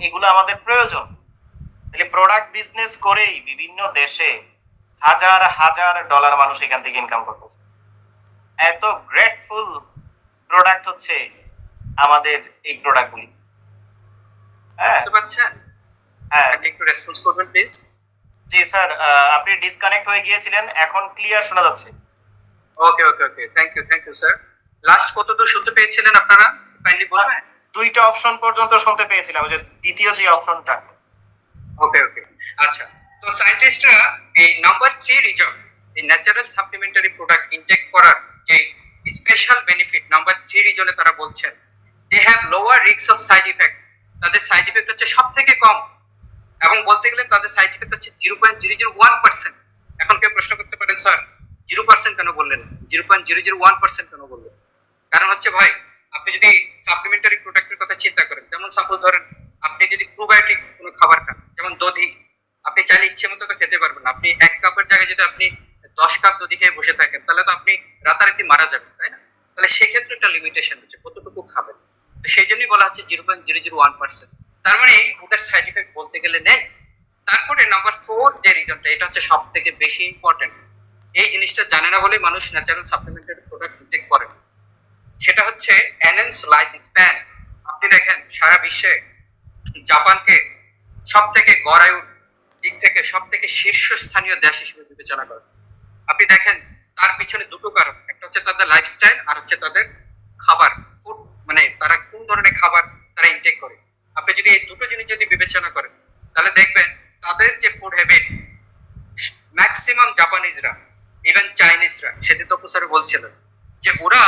এগুলো আমাদের প্রয়োজন। তাহলে প্রোডাক্ট বিজনেস করেই বিভিন্ন দেশে হাজার হাজার ডলার মানুষ এখান থেকে ইনকাম করতেছে। এত গ্রেটফুল প্রোডাক্ট হচ্ছে আমাদের এই প্রোডাক্টগুলি। হ্যাঁ, বুঝতে পারছেন? হ্যাঁ, আপনি একটু রেসপন্স করবেন প্লিজ। জি স্যার, আপনি ডিসকানেক্ট হয়ে গিয়েছিলেন, এখন ক্লিয়ার শোনা যাচ্ছে। ওকে ওকে ওকে, থ্যাংক ইউ স্যার। লাস্ট কতদূর শুনতে পেয়েছিলেন আপনারা, কাইন্ডলি বলবেন? দুইটা অপশন পর্যন্ত শুনতে পেয়েছিলাম, ওই যে দ্বিতীয় যে অপশনটা। ওকে ওকে, আচ্ছা। তো সায়েন্টিস্টরা এই নাম্বার 3 রিজন, এই ন্যাচারাল সাপ্লিমেন্টারি প্রোডাক্ট ইনটেক করার যে স্পেশাল বেনিফিট, নাম্বার 3 রিজনে তারা বলছেন they have lower risk of side effect. তাদের সাইড ইফেক্ট হচ্ছে সব থেকে কম, এবং বলতে গেলে তাদের সাইড ইফেক্ট হচ্ছে 0.001%। এখন কেউ প্রশ্ন করতে পারেন, স্যার 0% কেন বললেন, 0.001% কেন বললেন? কারণ হচ্ছে ভাই, আপনি যদি সাপ্লিমেন্টারি প্রোডাক্টের কথা চিন্তা করেন, যেমন সাপোজ ধরেন আপনি যদি প্রোবায়োটিক কোনো খাবার খান, যেমন দধি, আপনি চাইলে ইচ্ছে মতো তো খেতে পারবেন না। আপনি 1 কাপের জায়গায় যদি আপনি 10 কাপ দধি খেয়ে বসে থাকেন, তাহলে তো আপনি রাতারাতি মারা যাবেন, তাই না? তাহলে সেক্ষেত্রে একটা লিমিটেশন হচ্ছে কতটুকু খাবেন। তো সেই জন্যই বলা হচ্ছে 0.001%। তার মানে ওদের সাইড ইফেক্ট বলতে গেলে নেই। তারপরে নাম্বার 4 যে রিজনটা, এটা হচ্ছে সব থেকে বেশি ইম্পর্টেন্ট, এই জিনিসটা জানে না বলেই মানুষ ন্যাচারাল সাপ্লিমেন্টারি প্রোডাক্ট ইনটেক করে, সেটা হচ্ছে এনহ্যান্স লাইফ স্প্যান। আপনি দেখেন সারা বিশ্বে জাপানকে সব থেকে গড়ায়ুর দিক থেকে সব থেকে শীর্ষস্থানীয় দেশ হিসেবে বিবেচনা করে। আপনি দেখেন তার পিছনে দুটো কারণ, একটা হচ্ছে তাদের লাইফস্টাইল, আর হচ্ছে তাদের খাবার, ফুড, মানে তারা কোন ধরনের খাবার তারা ইনটেক করে। আপনি যদি এই দুটো জিনিস যদি বিবেচনা করেন, তাহলে দেখবেন তাদের যে ফুড হ্যাবিট, ম্যাক্সিমাম জাপানিজরা, ইভেন চাইনিজরা, সেদিন তো স্যার বলছিলেন যে ওরা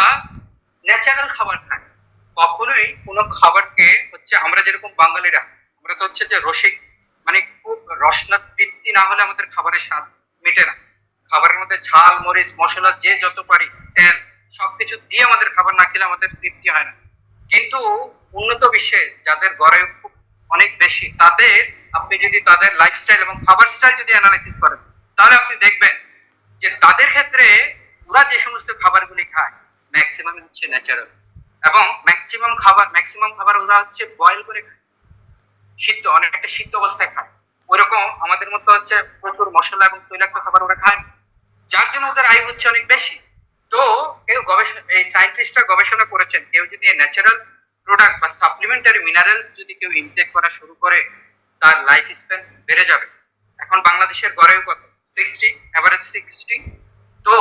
ন্যাচারাল খাবার খায়। কখনোই কোনো খাবারকে হচ্ছে, আমরা যেরকম বাঙালিরা, আমরা তো হচ্ছে যে রসিক, মানে খুব রসনা তৃপ্তি না হলে আমাদের খাবারের স্বাদ মেটে না। খাবারের মধ্যে ঝাল মরিচ মশলা যে যত পারি, তেল, সবকিছু দিয়ে আমাদের খাবার না খেলে আমাদের তৃপ্তি হয় না। কিন্তু উন্নত বিশ্বে যাদের গড়ে অনেক বেশি, তাদের আপনি যদি তাদের লাইফস্টাইল এবং খাবার স্টাইল যদি অ্যানালাইসিস করেন, তাহলে আপনি দেখবেন যে তাদের ক্ষেত্রে ওরা যে সমস্ত খাবারগুলি খায় ম্যাক্সিমাম হচ্ছে ন্যাচারাল, এবং ম্যাক্সিমাম খাবার ওরা হচ্ছে বয়েল করে খায়, সিদ্ধ, অনেকটা সিদ্ধ অবস্থায় খায়। ওইরকম আমাদের মতো হচ্ছে প্রচুর মশলা এবং তৈলাক্ত খাবার ওরা খায়, যার জন্য ওদের আয়ু হচ্ছে অনেক বেশি। তো কেউ গবেষণা, এই সায়েন্টিস্টরা গবেষণা করেছেন, কেউ যদি ন্যাচারাল প্রোডাক্ট বা সাপ্লিমেন্টারি মিনারেলস যদি কেউ ইনটেক করা শুরু করে, তার লাইফ স্প্যান বেড়ে যাবে। এখন বাংলাদেশের গড়ে কত, 60, এভারেজ 60। তো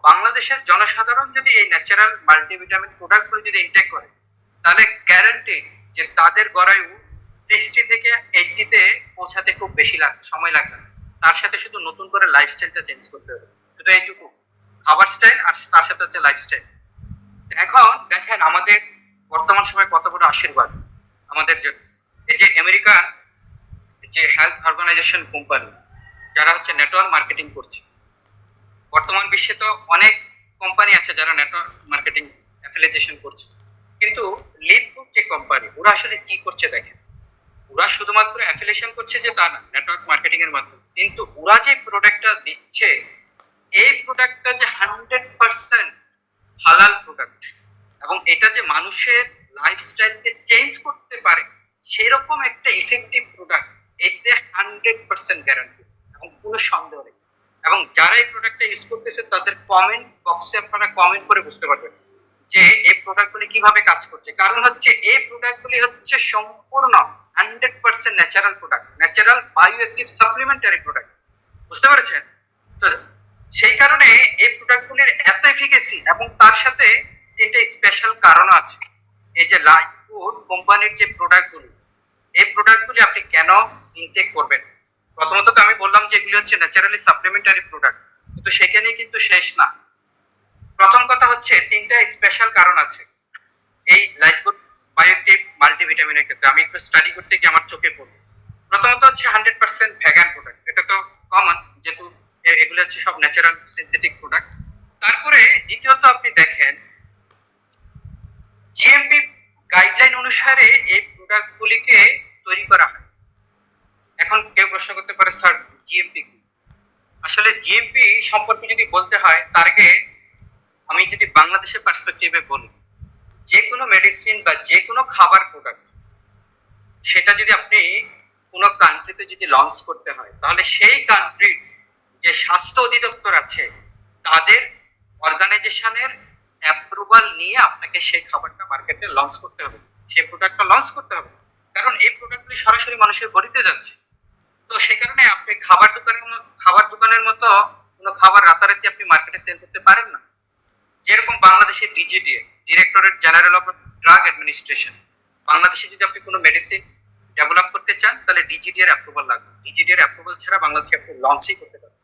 বাংলাদেশের জনসাধারণ যদি এই ন্যাচারাল মাল্টিভিটামিন প্রোডাক্টগুলো যদি ইনটেক করে, তাহলে গ্যারান্টি যে তাদের গড়ায়ু 60 থেকে 80-তে পৌঁছাতে খুব বেশি সময় লাগবে না। তার সাথে শুধু নতুন করে লাইফস্টাইলটা চেঞ্জ করতে হবে, শুধু এইটুকু, খাবার স্টাইল আর তার সাথে হচ্ছে লাইফস্টাইল। এখন দেখেন আমাদের বর্তমান সময় কত বড় আশীর্বাদ আমাদের জন্য, এই যে আমেরিকান যে হেলথ অর্গানাইজেশন কোম্পানি, যারা হচ্ছে নেটওয়ার্ক মার্কেটিং করছে। বর্তমান বিশ্বে তো অনেক কোম্পানি আছে যারা নেটওয়ার্ক মার্কেটিং অ্যাফিলিয়েশন করছে, কিন্তু লিড গ্রুপ যে কোম্পানি, ওরা আসলে কি করছে দেখেন, ওরা শুধুমাত্র অ্যাফিলিয়েশন করছে যে তা না, নেটওয়ার্ক মার্কেটিং এর মাধ্যমে, কিন্তু ওরা যে প্রোডাক্টটা দিচ্ছে, এই প্রোডাক্টটা যে 100% হালাল প্রোডাক্ট, এবং এটা যে মানুষের লাইফস্টাইলকে চেঞ্জ করতে পারে সেরকম একটা ইফেক্টিভ প্রোডাক্ট, এতে 100% গ্যারান্টি এবং কোনো সন্দেহ নেই। এবং যারা এই প্রোডাক্টটা ইউজ করতেছে তাদের কমেন্ট বক্সে আপনারা কমেন্ট করে বুঝতে পারবেন যে এই প্রোডাক্টগুলি কিভাবে কাজ করছে। কারণ হচ্ছে এই প্রোডাক্টগুলি হচ্ছে সম্পূর্ণ 100% natural product, natural bio active supplementary product, বুঝতে পেরেছেন? তো সেই কারণে এই প্রোডাক্টগুলির এত এফিকেসি, এবং তার সাথে তিনটা স্পেশাল কারণ আছে। এই যে লাইফ ফুড কোম্পানির যে প্রোডাক্টগুলি, এই প্রোডাক্টগুলি আপনি কেন ইনটেক করবেন? প্রথমত তো আমি বললাম যে এগুলি হচ্ছে ন্যাচারালি সাপ্লিমেন্টারি প্রোডাক্ট, কিন্তু সেখানে কিন্তু শেষ না। প্রথম কথা হচ্ছে তিনটা স্পেশাল কারণ আছে এই লাইফ ফুড বায়োটিক মাল্টিভিটামিনের ক্ষেত্রে। আমি একটু স্টাডি করতে গিয়ে আমার চোখে পড়লো। প্রথমত হচ্ছে 100% ভেগান প্রোডাক্ট, এটা তো কমন, যেহেতু এগুলো হচ্ছে সব ন্যাচারাল সিনথেটিক প্রোডাক্ট। তারপরে দ্বিতীয়ত আপনি দেখেন জিএমপি গাইডলাইন অনুসারে এই প্রোডাক্টগুলিকে তৈরি করা হয়। এখন কেউ প্রশ্ন করতে পারে, স্যার জিএমপি কি? আসলে জিএমপি সম্পর্কে যদি বলতে হয়, তার আগে আমি যদি বাংলাদেশের পার্সপেক্টিভে বলি, যে কোনো মেডিসিন বা যে কোনো খাবার প্রোডাক্ট সেটা যদি আপনি কোনো কান্ট্রিতে যদি লঞ্চ করতে হয়, তাহলে সেই কান্ট্রির যে স্বাস্থ্য অধিদপ্তর আছে তাদের অর্গানাইজেশনের অ্যাপ্রুভাল নিয়ে আপনাকে সেই খাবারটা মার্কেটে লঞ্চ করতে হবে, সেই প্রোডাক্টটা লঞ্চ করতে হবে। কারণ এই প্রোডাক্টগুলি সরাসরি মানুষের বডিতে যাচ্ছে। তো সেই কারণে আপনি খাবার দোকানের মতো কোনো খাবার রাতারাতি আপনি মার্কেটে সেল করতে পারেন না। যেরকম বাংলাদেশের DGDA, directorate general of drug administration, বাংলাদেশে যদি আপনি কোনো মেডিসিন ডেভেলপ করতে চান তাহলে ডিজিডি এর অ্যাপ্রুভাল লাগবে। ডিজিডি এর অ্যাপ্রুভাল ছাড়া বাংলাদেশে আপনি লঞ্চই করতে পারবেন।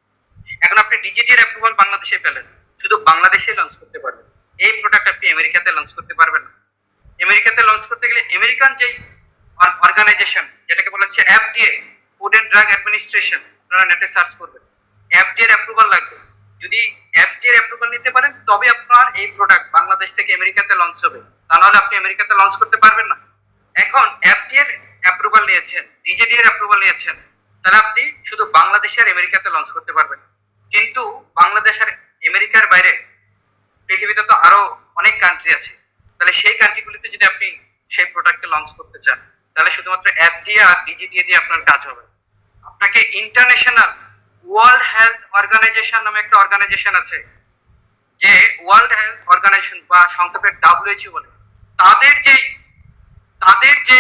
এখন আপনি ডিজিডি এর অ্যাপ্রুভাল বাংলাদেশে পেলেন, শুধু বাংলাদেশে লঞ্চ করতে পারবেন। এই প্রোডাক্ট আপনি আমেরিকাতে লঞ্চ করতে পারবেন না। আমেরিকাতে লঞ্চ করতে গেলে আমেরিকান যে অর্গানাইজেশন, যেটাকে বলা হচ্ছে FDA, food and drug administration, আপনারা নেটে সার্চ করবেন, এফডিএ এর অ্যাপ্রুভাল লাগবে। যদি এফডিএ এর অ্যাপ্রুভাল নিতে পারেন তবে আপনার এই প্রোডাক্ট বাংলাদেশ থেকে আমেরিকাতে লঞ্চ হবে, তা নাহলে আপনি আমেরিকাতে লঞ্চ করতে পারবেন না। এখন এফডিএ এর অ্যাপ্রুভাল নিয়েছেন, ডিজিডি এর অ্যাপ্রুভাল নিয়েছেন, তাহলে আপনি শুধু বাংলাদেশে আর আমেরিকাতে লঞ্চ করতে পারবেন। কিন্তু বাংলাদেশ আর আমেরিকার বাইরে পৃথিবীতে তো আরো অনেক কান্ট্রি আছে, তাহলে সেই কান্ট্রিগুলিতে যদি আপনি সেই প্রোডাক্টকে লঞ্চ করতে চান তাহলে শুধুমাত্র এফডিএ আর ডিজিডিএ দিয়ে আপনার কাজ হবে। আপনাকে ইন্টারন্যাশনাল ওয়ার্ল্ড হেলথ অর্গানাইজেশন নামে একটা অর্গানাইজেশন আছে, যে ওয়ার্ল্ড হেলথ অর্গানাইজেশন বা সংক্ষেপে ডাব্লিউএইচও বলে, তাদের যে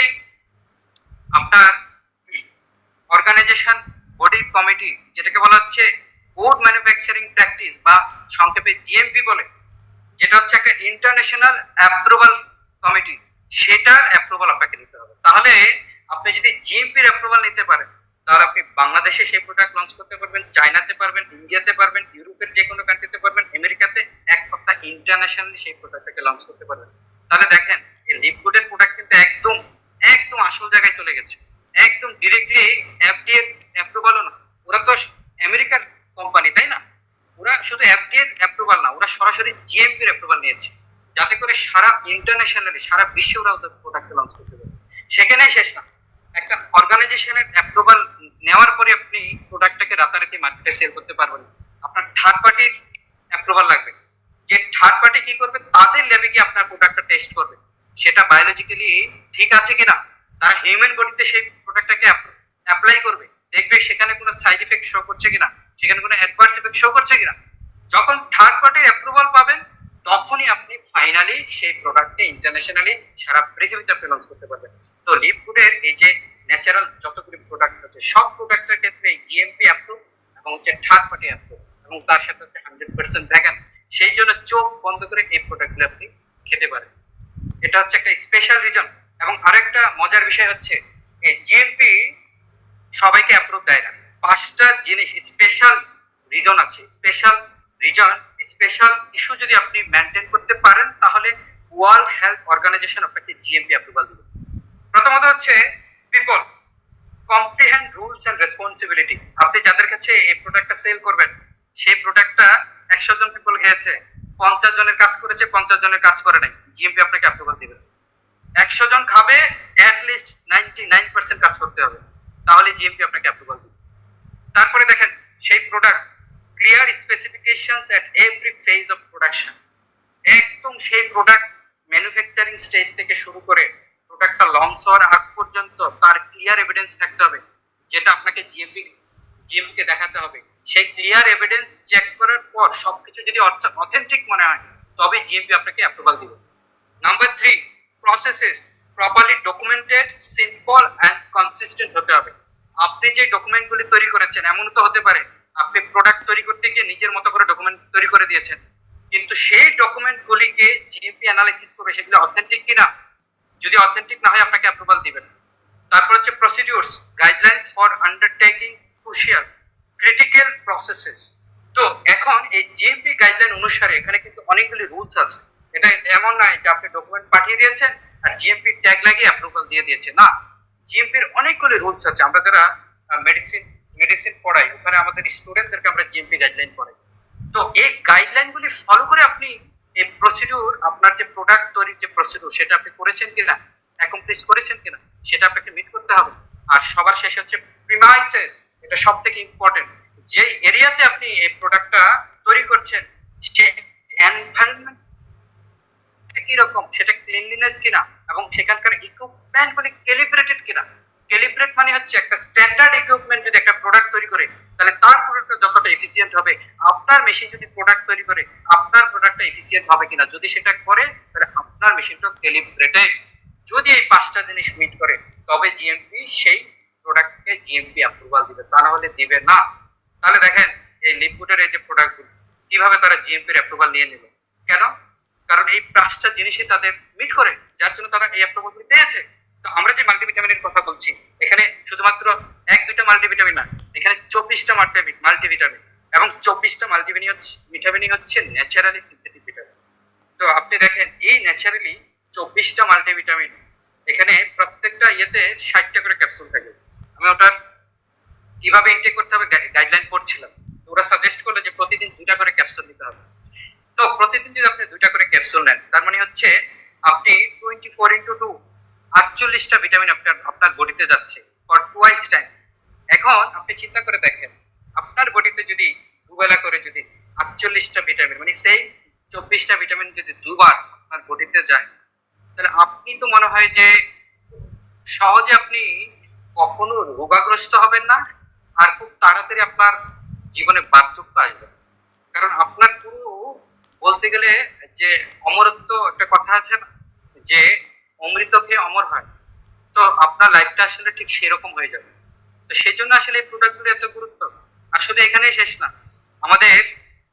আপনার অর্গানাইজেশন বডি কমিটি, যেটাকে বলা হচ্ছে গুড ম্যানুফ্যাকচারিং প্র্যাকটিস বা সংক্ষেপে জিএমপি বলে, যেটা হচ্ছে একটা ইন্টারন্যাশনাল অ্যাপ্রুভাল কমিটি, সেটার অ্যাপ্রুভাল আপনাকে নিতে হবে। তাহলে আপনি যদি জিএমপির অ্যাপ্রুভাল নিতে পারেন তাহলে আপনি বাংলাদেশে সেই প্রোডাক্ট লঞ্চ করতে পারবেন, চায়নাতে পারবেন, ইন্ডিয়াতে পারবেন, ইউরোপের যে কোনো কান্ট্রিতে পারবেন, আমেরিকাতে এক সপ্তাহ ইন্টারন্যাশনালি সেই প্রোডাক্টটাকে লঞ্চ করতে পারবেন। তাহলে দেখেন এই লিপগুডের প্রোডাক্ট কিন্তু একদম একদম আসল জায়গায় চলে গেছে, একদম ডিরেক্টলি এফডিএ অ্যাপ্রুভালও না, ওরা তো আমেরিকার কোম্পানি, তাই না? ওরা শুধু এফডিএ অ্যাপ্রুভাল না, ওরা সরাসরি জিএমপির অ্যাপ্রুভাল নিয়েছে, যাতে করে সারা ইন্টারন্যাশনালি সারা বিশ্বে ওরা ওদের প্রোডাক্ট লঞ্চ করতে পারে। সেখানেই শেষ না, একটা অর্গানাইজেশনের অ্যাপ্রুভাল নেওয়ার পরে আপনি প্রোডাক্টটাকে রাতারাতি মার্কেটে সেল করতে পারবেন। আপনার থার্ড পার্টির অ্যাপ্রুভাল লাগবে, যে থার্ড পার্টি কি করবে, তাদের ল্যাবে গিয়ে আপনার প্রোডাক্টটা টেস্ট করবে, সেটা বায়োলজিক্যালি ঠিক আছে কিনা, তারা হিউম্যান বডিতে সেই প্রোডাক্টটাকে অ্যাপ্লাই করবে, দেখবে সেখানে কোনো সাইড ইফেক্ট শো করছে কিনা, সেখানে কোনো অ্যাডভার্স ইফেক্ট শো করছে কিনা। যখন থার্ড পার্টির অ্যাপ্রুভাল পাবেন তখনই আপনি ফাইনালি সেই প্রোডাক্টকে ইন্টারন্যাশনালি সারা পৃথিবীতে আপনি লঞ্চ করতে পারবেন। তো লিপগুডের এই যে ন্যাচারাল যতগুলি প্রোডাক্ট আছে সব প্রোডাক্টের ক্ষেত্রে জিএমপি অ্যাপ্রুভ এবং হচ্ছে থার্ড পার্টি অ্যাপ্রুভ, এবং তার সাথে হচ্ছে 100% ভেগান। সেই জন্য চোখ বন্ধ করে এই প্রোডাক্টগুলো আপনি খেতে পারেন। এটা হচ্ছে একটা স্পেশাল রিজন। এবং আরেকটা মজার বিষয় হচ্ছে এই জিএমপি সবাইকে অ্যাপ্রুভ দেয় না, 5টা জিনিস স্পেশাল রিজন আছে, স্পেশাল রিজন, স্পেশাল ইস্যু যদি আপনি মেনটেন করতে পারেন তাহলে ওয়ার্ল্ড হেলথ অর্গানাইজেশন আপনাকে জিএমপি অ্যাপ্রুভাল দিবে। প্রথমত হচ্ছে people comprehend rules and responsibility. আপনি যাদের কাছে এই প্রোডাক্টটা সেল করবেন সেই প্রোডাক্টটা 100 জন পিপল খেয়েছে, 50 জনের কাজ করেছে, 50 জনের কাজ করে নাই, জিএমপি আপনাকে অ্যাপ্রুভাল দিবে। 100 জন খাবে, অ্যাট লিস্ট 99% কাজ করতে হবে, তাহলে জিএমপি আপনাকে অ্যাপ্রুভাল দিবে। তারপরে দেখেন সেই product clear specifications at every phase of production, একদম সেই প্রোডাক্ট ম্যানুফ্যাকচারিং স্টেজ থেকে শুরু করে প্রোডাক্টটা লঞ্চ হওয়ার আগ পর্যন্ত তার ক্লিয়ার এভিডেন্স থাকতে হবে, যেটা আপনাকে জিএমপি কে দেখাতে হবে। সেই ক্লিয়ার এভিডেন্স চেক করার পর সবকিছু যদি অথেন্টিক মনে হয় তবে জিএমপি আপনাকে অ্যাপ্রুভাল দিবে। Number 3, processes properly documented, simple and consistent হতে হবে। আপনি যে ডকুমেন্টগুলি তৈরি করেছেন, এমন তো হতে পারে আপনি প্রোডাক্ট তৈরি করতে গিয়ে নিজের মতো করে ডকুমেন্ট তৈরি করে দিয়েছেন, কিন্তু সেই ডকুমেন্টগুলিকে জিএমপি অ্যানালাইসিস করবে সেগুলো অথেন্টিক কিনা, যদি অথেন্টিক না হয় আপনাকে অ্যাপ্রুভাল দিবেন। তারপর হচ্ছে procedures guidelines for undertaking crucial critical processes. তো এখন এই জিএমপি গাইডলাইন অনুসারে এখানে কিন্তু অনেকগুলি রুলস আছে, এটা এমন নয় যে আপনি ডকুমেন্ট পাঠিয়ে দিয়েছেন আর জিএমপি ট্যাগ লাগিয়ে অ্যাপ্রুভাল দিয়ে দিয়েছে, না, জিএমপির অনেকগুলি রুলস আছে। আমরা যারা মেডিসিন পড়াই ওখানে আমাদের স্টুডেন্টদেরকে আমরা জিএমপি গাইডলাইন পড়াই। তো এই গাইডলাইনগুলি ফলো করে আপনি এই প্রসিডিউর, আপনার যে প্রোডাক্ট তৈরির যে প্রসিডিউর সেটা আপনি করেছেন কিনা, অ্যাকমপ্লিশ করেছেন কিনা সেটা আপনাকে মিট করতে হবে। আর সবার শেষে হচ্ছে প্রিমাইসেস, এটা সবথেকে ইম্পর্টেন্ট। যে এরিয়াতে আপনি এই প্রোডাক্টটা তৈরি করছেন সে এনভায়রনমেন্ট কি রকম, সেটা ক্লিনলিনেস কিনা এবং সেখানকার ইকুইপমেন্ট গুলি ক্যালিব্রেটেড কিনা। ক্যালিব্রেট মানে হচ্ছে একটা স্ট্যান্ডার্ড ইকুইপমেন্ট যদি একটা প্রোডাক্ট তৈরি করে তাহলে তার প্রোডাক্টটা যতটা এফিসিয়েন্ট হবে, আপনার মেশিন যদি প্রোডাক্ট তৈরি করে আপনার প্রোডাক্টটা এফিসিয়েন্ট হবে কিনা। যদি সেটা করে তাহলে আপনার মেশিনটা ক্যালিব্রেটেড। যদি এই 5টা জিনিস মিট করে তবে জিএমপি সেই প্রোডাক্টকে জিএমপি অ্যাপ্রুভাল দিবে, তা না হলে দিবে না। তাহলে দেখেন এই লিপগুডের এই যে প্রোডাক্টগুলো কিভাবে তারা জিএমপির অ্যাপ্রুভাল নিয়ে নিল, কেন? কারণ এই 5টা জিনিসই তাদের মিট করে, যার জন্য তারা এই অ্যাপ্রুভালগুলি পেয়েছে। তো আমরা যে মাল্টিভিটামিনের কথা বলছি এখানে শুধুমাত্র 1-2টা মাল্টিভিটামিন না, এখানে 24টা মাল্টিভিটামিন এবং 24টা মাল্টিভিটামিনই হচ্ছে ন্যাচারালি সিনথেটিক ভিটামিন। তো আপনি দেখেন এই ন্যাচারালি 24টা মাল্টিভিটামিন, এখানে প্রত্যেকটা ইয়েতে 60টা করে ক্যাপসুল থাকে। আমি ওটার কিভাবে ইনটেক করতে হবে গাইডলাইন পড়ছিলাম, ওরা সাজেস্ট করলো যে প্রতিদিন 2টা করে ক্যাপসুল নিতে হবে। তো প্রতিদিন যদি আপনি 2টা করে ক্যাপসুল নেন তার মানে হচ্ছে আপনি 24x2 48টা ভিটামিন আপনার বডিতে যাচ্ছে ফর টুয়াইস টাইম। এখন আপনি চিন্তা করে দেখেন আপনার বডিতে যদি দুবেলা করে যদি 48টা ভিটামিন মানে সেই 24টা ভিটামিন যদি দুবার আপনার বডিতে যায় তাহলে আপনি তো মনে হয় যে সহজে আপনি কখনো রোগাগ্রস্ত হবেন না, আর খুব তাড়াতাড়ি আপনার জীবনে বার্ধক্য আসবে। কারণ আপনার পুরো বলতে গেলে যে অমরত্ব একটা কথা আছে না, যে অমৃত খেয়ে অমর হয়, তো আপনার লাইফটা আসলে ঠিক সেরকম হয়ে যাবে। তো সেই জন্য আসলে এই প্রোডাক্টগুলো এত গুরুত্ব। আর শুধু এখানেই শেষ না, আমাদের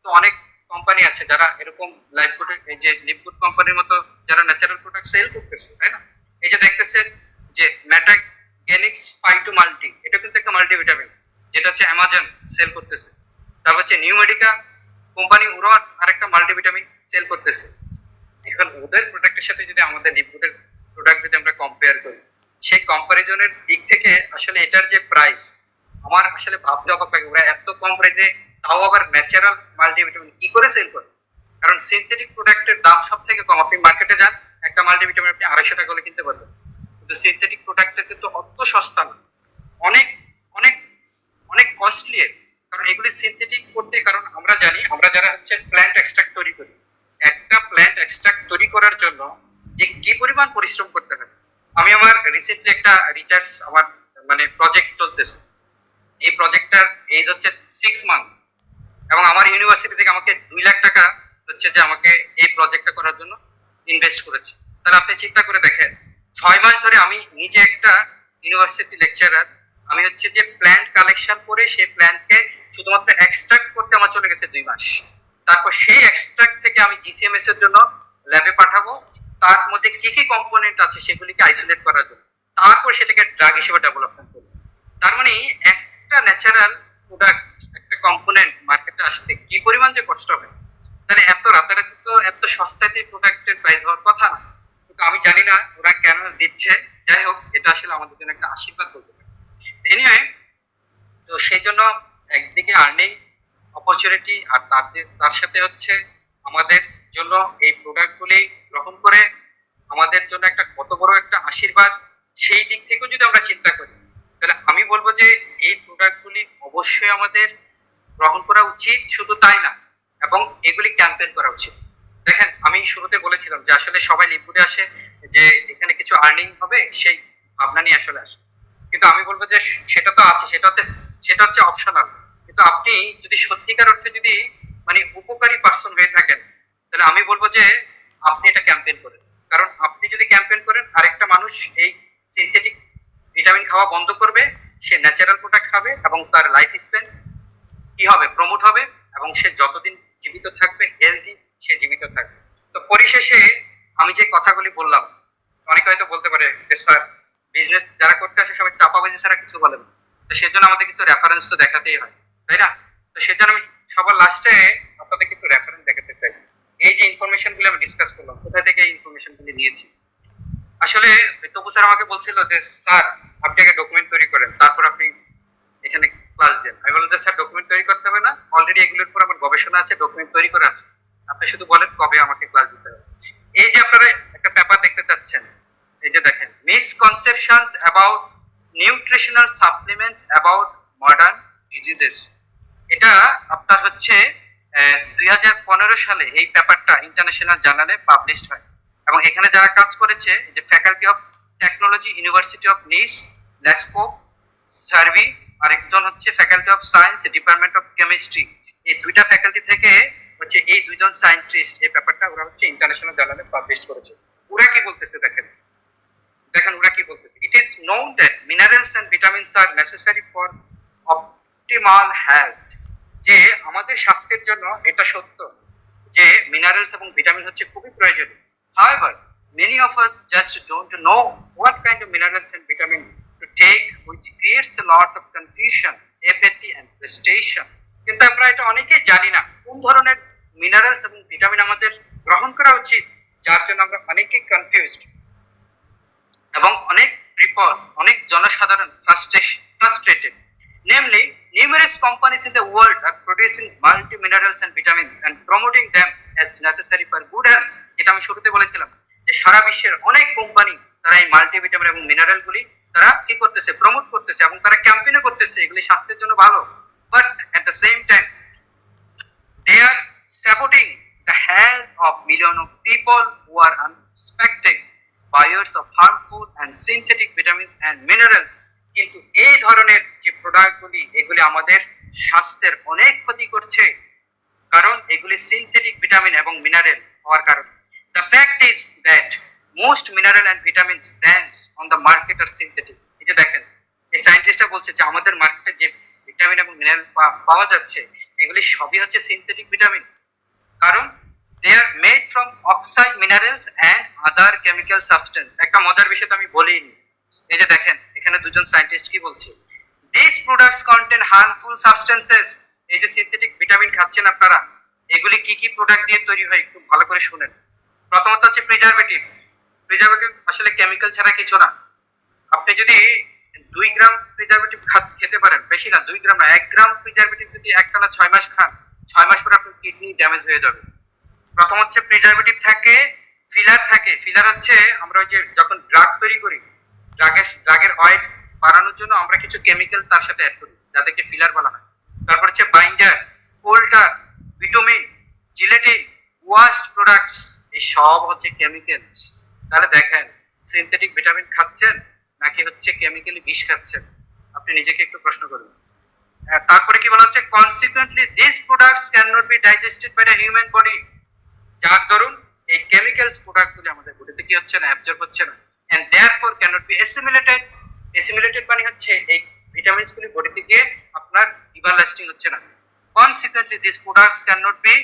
তো অনেক কোম্পানি আছে যারা এরকম লাইফ প্রোডাক্ট, এই যে লিপগুড কোম্পানির মতো যারা ন্যাচারাল প্রোডাক্ট সেল করতেছে, তাই না? এই যে দেখতেছেন যে ম্যাটাগেনিক্স 5 মাল্টি, এটা কিন্তু একটা মাল্টিভিটামিন যেটা হচ্ছে অ্যামাজন সেল করতেছে। তারপর হচ্ছে নিউ মেডিকা কোম্পানি, ওরা আরেকটা মাল্টিভিটামিন সেল করতেছে। এখন ওদের প্রোডাক্টের সাথে যদি আমাদের লিপগুডের প্রোডাক্ট যদি আমরা কম্পেয়ার করি, সেই কম্পারিজনের দিক থেকে আসলে এটার যে প্রাইস আমার আসলে ভাবতে অবাক লাগে, ওরা এত কম প্রাইসে তাও আবার ন্যাচারাল মাল্টিভিটামিন কি করে সেল করে। কারণ সিনথেটিক প্রোডাক্টের দাম সব থেকে কম। আপনি মার্কেটে যান, একটা মাল্টিভিটামিন আপনি 250 টাকা হলে কিনতে পারবেন, কিন্তু সিনথেটিক প্রোডাক্টের কিন্তু অত সস্তা না, অনেক অনেক অনেক কস্টলি। কারণ এগুলি সিনথেটিক করতে, কারণ আমরা জানি আমরা যারা হচ্ছে প্ল্যান্ট এক্সট্রাক্ট তৈরি করি, একটা প্ল্যান্ট এক্সট্রাক্ট তৈরি করার জন্য যে কি পরিমাণ পরিশ্রম করতে হয়। আমি আমার রিসেন্টলি একটা রিসার্চ আমার মানে প্রজেক্ট চলতেছে, এই প্রজেক্টটার এজ হচ্ছে 6 মান্থ এবং আমার ইউনিভার্সিটি থেকে আমাকে 2 লাখ টাকা হচ্ছে যে আমাকে এই প্রজেক্টটা করার জন্য ইনভেস্ট করেছে। তাহলে আপনি চিন্তা করে দেখেন 6 মাস ধরে আমি নিজে একটা ইউনিভার্সিটি লেকচারার, আমি হচ্ছে যে প্ল্যান্ট কালেকশন করে সেই প্ল্যান্টকে শুধুমাত্র এক্সট্রাক্ট করতে আমার চলে গেছে 2 মাস। তারপর সেই এক্সট্রাক্ট থেকে আমি জিসিএমএস এর জন্য ল্যাবে পাঠাবো, তার মধ্যে কি কি কম্পোনেন্ট আছে সেগুলিকে আইসোলেট করার জন্য, তারপর সেটাকে ড্রাগ হিসেবে ডেভেলপমেন্ট করবো। তার মানে একটা ন্যাচারাল প্রোডাক্ট, একটা কম্পোনেন্ট মার্কেটে আসতে কি পরিমাণ যে কষ্ট হয়। তাহলে এত রাতারাতি তো এত সস্তাতে প্রোডাক্টের প্রাইস হওয়ার কথা না, কিন্তু আমি জানি না ওরা কেন দিচ্ছে। যাই হোক, এটা আসলে আমাদের জন্য একটা আশীর্বাদ বলতে পারি। এনিওয়ে, তো সেই জন্য একদিকে আর্নিং অপরচুনিটি, আর তার সাথে হচ্ছে আমাদের জন্য এই প্রোডাক্টগুলি গ্রহণ করে আমাদের জন্য একটা কত বড় একটা আশীর্বাদ, সেই দিক থেকেও যদি আমরা চিন্তা করি তাহলে আমি বলবো যে এই প্রোডাক্টগুলি অবশ্যই আমাদের গ্রহণ করা উচিত। শুধু তাই না, এবং এগুলি ক্যাম্পেইন করা উচিত। দেখেন আমি শুরুতে বলেছিলাম যে আসলে সবাই লিপগুডে আসে যে এখানে কিছু আর্নিং হবে সেই ভাবনা নিয়ে আসলে আসে, কিন্তু আমি বলবো যে সেটা তো আছে, সেটা হচ্ছে অপশনাল। কিন্তু আপনি যদি সত্যিকার অর্থে যদি মানে উপকারী পার্সন হয়ে থাকেন তাহলে আমি বলবো যে আপনি এটা ক্যাম্পেইন করেন। কারণ আপনি যদি ক্যাম্পেইন করেন আরেকটা মানুষ এই সিনথেটিক ভিটামিন খাওয়া বন্ধ করবে, সে ন্যাচারাল প্রোডাক্ট খাবে এবং তার লাইফ স্প্যান কি হবে, প্রমোট হবে, এবং সে যতদিন জীবিত থাকবে হেলদি সে জীবিত থাকবে। তো পরিশেষে আমি যে কথাগুলি বললাম, অনেকে হয়তো বলতে পারে যে স্যার বিজনেস যারা করতে আসে সবাই চাপাবাজি ছাড়া কিছু বলে না, তো সেজন্য আমাদের কিছু রেফারেন্স তো দেখাতেই হয়, তাই না? তো সেজন্য আমি সবার লাস্টে আপনাদের কিছু রেফারেন্স দেখাতে চাই। এই যে ইনফরমেশন গুলো আমি ডিসকাস করলাম, কোথা থেকে এই ইনফরমেশন গুলি নিয়েছি। আসলে তপু স্যার আমাকে বলছিল যে স্যার আপনি আগে ডকুমেন্ট তৈরি করেন, তারপর আপনি এখানে ক্লাস দেন। আমি বললাম যে স্যার ডকুমেন্ট তৈরি করতে হবে না, অলরেডি এগুলোর উপর আমার গবেষণা আছে, ডকুমেন্ট তৈরি করা আছে, আপনি শুধু বলেন কবে আমাকে ক্লাস দিতে হবে। এই যে আপনারা একটা পেপার দেখতে চাচ্ছেন, এই যে দেখেন misconceptions about nutritional supplements about modern diseases, এটা আপনার হচ্ছে 2015 সালে এই পেপারটা ইন্টারন্যাশনাল জার্নালে পাবলিশড হয়। এবং এখানে যারা কাজ করেছে, যে faculty of technology, university of নিস, ল্যাসকোপ, সার্ভি, আরেকজন হচ্ছে faculty of science, department of chemistry. এই দুইটা ফ্যাকাল্টি থেকে হচ্ছে এই দুইজন সায়েন্টিস্ট এই ব্যাপারটা ওরা হচ্ছে ইন্টারন্যাশনাল জার্নালে পাবলিশ করেছে। ওরা কি বলতেছে দেখেন, ওরা কি বলতেছে। It is known that minerals and vitamins are necessary for optimal health, যে আমাদের স্বাস্থ্যের জন্য এটা সত্য যে মিনারেলস এবং ভিটামিন হচ্ছে খুবই প্রয়োজনীয়। However, many of us just don't know what kind of minerals and vitamin to take, which creates a lot of confusion, apathy and frustration. কিন্তু আমরা এটা অনেকেই জানি না কোন ধরনের মিনারেলস এবং ভিটামিন আমাদের গ্রহণ করা উচিত, যার জন্য আমরা অনেকেই কনফিউজড এবং অনেক পিপল, অনেক জনসাধারণ frustrated. Namely, numerous companies in the world are producing multi-minerals and vitamins and promoting them as necessary for good health. যেটা আমি শুরুতে বলেছিলাম যে সারা বিশ্বের অনেক কোম্পানি তারা এই মাল্টিভিটামিন এবং মিনারেল গুলি তারা কি করতেছে, প্রমোট করতেছে এবং তারা ক্যাম্পেইনও করতেছে এগুলি স্বাস্থ্যের জন্য ভালো। But at the same time they are saboting the health of millions of people who are unsuspecting buyers of harmful and synthetic vitamins and minerals. কিন্তু এই ধরনের যে প্রোডাক্টগুলি এগুলি আমাদের স্বাস্থ্যের অনেক ক্ষতি করছে, কারণ এগুলি সিনথেটিক ভিটামিন এবং মিনারেল হওয়ার কারণে। The fact is that most mineral and vitamins brands on the market are synthetic. এই যে দেখেন, এই সায়েন্টিস্টরা বলছে যে আমাদের মার্কেটে যে ভিটামিন এবং মিনারেল পাওয়া যাচ্ছে এগুলি সবই হচ্ছে সিনথেটিক ভিটামিন, কারণ they are made from oxide minerals and other chemical substance. একটা মজার বিষয় তো আমি বলিনি, এই যে দেখেন এখানে দুজন সায়েন্টিস্ট কি বলছে, these products contain harmful substances. এই যে সিনথেটিক ভিটামিন খাচ্ছেন আপনারা, এগুলি কি কি প্রোডাক্ট দিয়ে তৈরি হয় একটু ভালো করে শুনেন। প্রথমত হচ্ছে প্রিজারভেটিভ। প্রিজারভেটিভ আসলে কেমিক্যাল ছাড়া কিছু না। আপনি যদি 2 গ্রাম প্রিজারভেটিভ খেতে পারেন, বেশি না 2 গ্রাম না, 1 গ্রাম প্রিজারভেটিভ যদি একটানা 6 মাস খান, 6 মাস পরে আপনার কিডনি ড্যামেজ হয়ে যাবে। প্রথম হচ্ছে প্রিজারভেটিভ থাকে, ফিলার থাকে। ফিলার হচ্ছে আমরা ওই যে যখন ড্রাগ তৈরি করি, ড্রাগের অয়েল বাড়ানোর জন্য আমরা কিছু কেমিক্যাল তার সাথে অ্যাড করি, যাদেরকে ফিলার বলা হয়। তারপর হচ্ছে binder, holder, vitamin, gelatin, waste products, এই সব হচ্ছে কেমিক্যালস। তাহলে দেখেন সিনথেটিক ভিটামিন খাচ্ছেন নাকি হচ্ছে কেমিক্যালি বিষ খাচ্ছেন, আপনি নিজেকে একটু প্রশ্ন করুন। তারপরে কি বলা হচ্ছে, consequently this products can not be digested by the human body, যার দরুন এই কেমিক্যালস প্রোডাক্টগুলি আমাদের বডিতে কি হচ্ছে না, অ্যাবজর্ব হচ্ছে না, and therefore can not be assimilated. Assimilated মানে হচ্ছে এই ভিটামিনস গুলি বডিতে গিয়ে আপনার ইভারলাস্টিং হচ্ছে না। Consequently this products can not be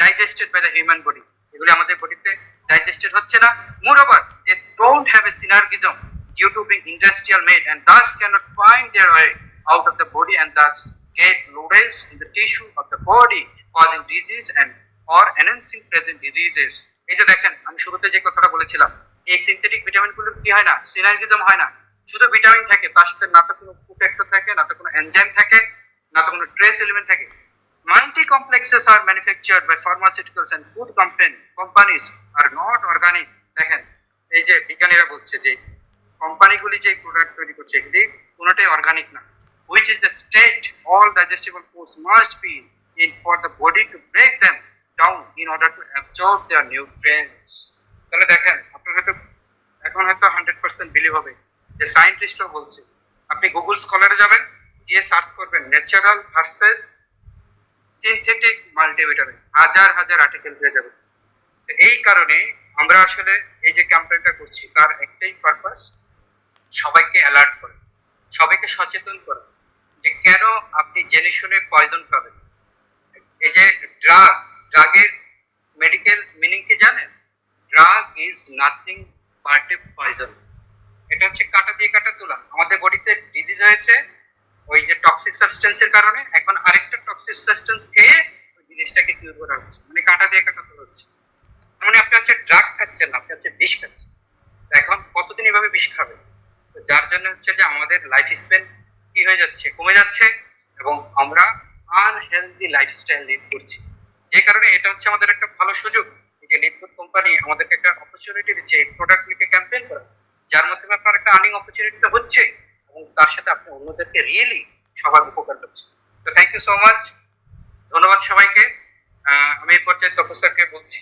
digested by the human body, এগুলি আমাদের বডিতে ডাইজেস্টেড হচ্ছে না। Moreover they don't have a synergism due to being industrial made and thus cannot find their way out of the body and thus get lodged in the tissue of the body causing disease and or enhancing present diseases. এই যে দেখেন আমি শুরুতে যে কথাটা বলেছিলাম, এই synthetic vitamin গুলো কি হয় না, সিনার্গিজম হয় না, শুধু ভিটামিন থাকে, তার সাথে না তো কোনো কোফ্যাক্টর থাকে, না তো কোনো এনজাইম থাকে, না তো কোনো ট্রেস এলিমেন্ট থাকে। Multi complexes are manufactured by pharmaceuticals and food companies are not organic. দেখেন এই যে বিজ্ঞানীরা বলছে যে কোম্পানিগুলি যে প্রোডাক্ট তৈরি করছে এগুলি কোনোটাই অর্গানিক না, which is the state all digestible foods must be in for the body to break them down in order to absorb their nutrients. তাহলে দেখেন আপনার হয়তো এখন হয়তো 100% বিলিভ হবে যে সায়েন্টিস্টরা বলছে। আপনি গুগল স্কলারে যাবেন, গিয়ে সার্চ করবেন ন্যাচারাল ভার্সেস সিনথেটিক মাল্টিভিটামিন, হাজার হাজার আর্টিকেল পেয়ে যাবেন। তো এই কারণে আমরা আসলে এই যে ক্যাম্পেইনটা করছি তার একটাই পারপাস, সবাইকে অ্যালার্ট করে, সবাইকে সচেতন করে যে কেন আপনি জেনে শুনে পয়জন পাবেন। এই যে ড্রাগের মেডিকেল মিনিং কি জানেন? Drug is nothing but A poison. এটা হচ্ছে কাঁটা দিয়ে কাঁটা তোলা। আমাদের বডিতে ডিজিজ হয়েছে ওই যে টক্সিক সাবস্টেন্সের কারণে, এখন আরেকটা টক্সিক সাবস্টেন্স খেয়ে ওই জিনিসটাকে কিউর করা হচ্ছে, মানে কাঁটা দিয়ে কাঁটা তোলা হচ্ছে। মানে আপনি হচ্ছে ড্রাগ খাচ্ছেন না, আপনি হচ্ছে বিষ খাচ্ছেন। এখন কতদিন এভাবে বিষ খাবেন? যার জন্য হচ্ছে যে আমাদের লাইফ স্প্যান কি হয়ে যাচ্ছে, কমে যাচ্ছে এবং আমরা আনহেলদি লাইফস্টাইল লিড করছি। যে কারণে এটা হচ্ছে আমাদের একটা ভালো সুযোগ, যে লিডগুড কোম্পানি আমাদেরকে একটা অপরচুনিটি দিচ্ছে এই প্রোডাক্টগুলিকে ক্যাম্পেইন করা, যার মাধ্যমে আপনার একটা আর্নিং অপরচুনিটি হচ্ছে এবং তার সাথে আপনি অন্যদেরকে রিয়েলি সবার উপকার করছেন। তো থ্যাংক ইউ সো মাচ, ধন্যবাদ সবাইকে। আমি এই পর্যায়ে তপস্যাকে বলছি